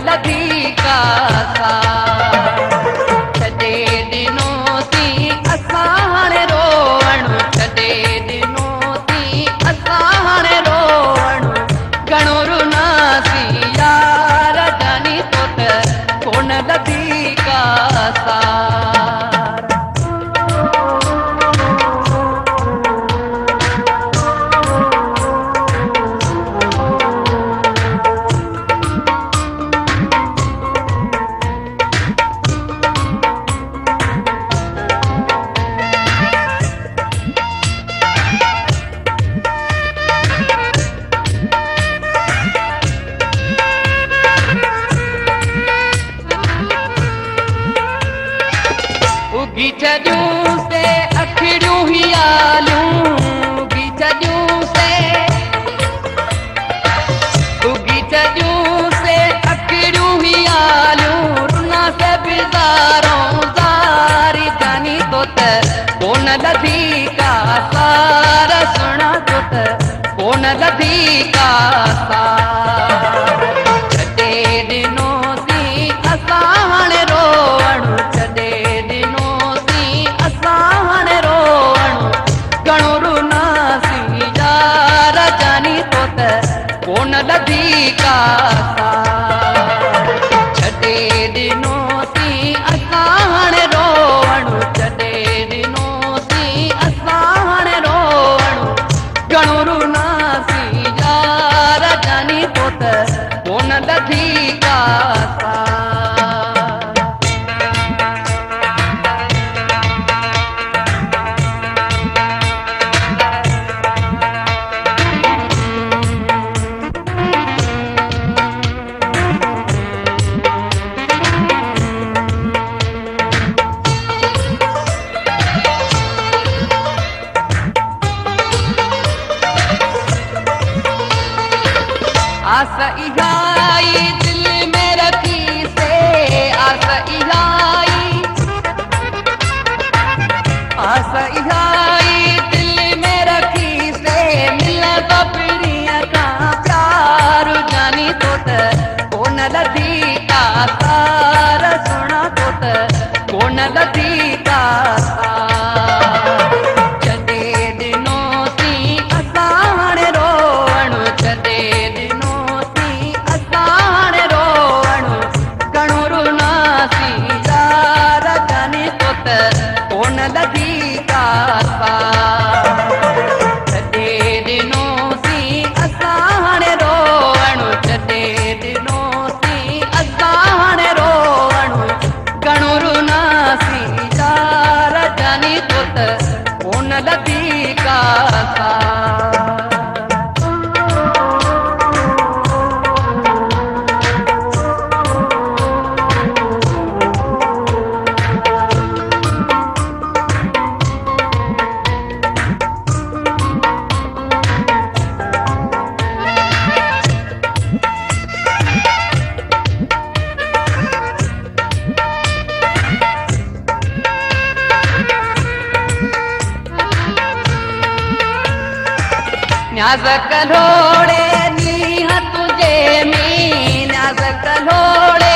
लधी का छॾे ॾिनो थी असां हाणे रोअणु छॾे ॾिनो थी असां हाणे रोअणु घणो रुनासीं यार जानी तो त कोन लधी का उगी छॾियूं से अखिड़ियूं ही आलियूं उगी छॾियूं से अखिड़ियूं ही आलियूं रुना से बिज़ारों ज़ारी जानी तो त कोन लधी का सार सुना तो त कोन लधी का छॾे ॾिनो थी असां हाणे रोअणु छॾे कोन लधी का छॾे ॾिनो थी असां हाणे रोअणु छॾे ॾिनो थी असां हाणे रोअणु घणो रुनासीं यार जानी तो त कोन लधी का आस इहाई दिल में रखी से आस इहाई दिल में रखी से मिल बपड़िया का प्यार जानी तो त कोन लधी का सार सुना तो त कोन लधी का छॾे ॾिनो थी असां हाणे रोअणु छॾे कोन लधी का छॾे ॾिनो थी असां हाणे रोअणु छॾे ॾिनो थी असां हाणे रोअणु घणो रुनासीं यार जानी तो त कोन लधी का न्याज़ कलोड़े नीह तुझे में न्याज़ कलोड़े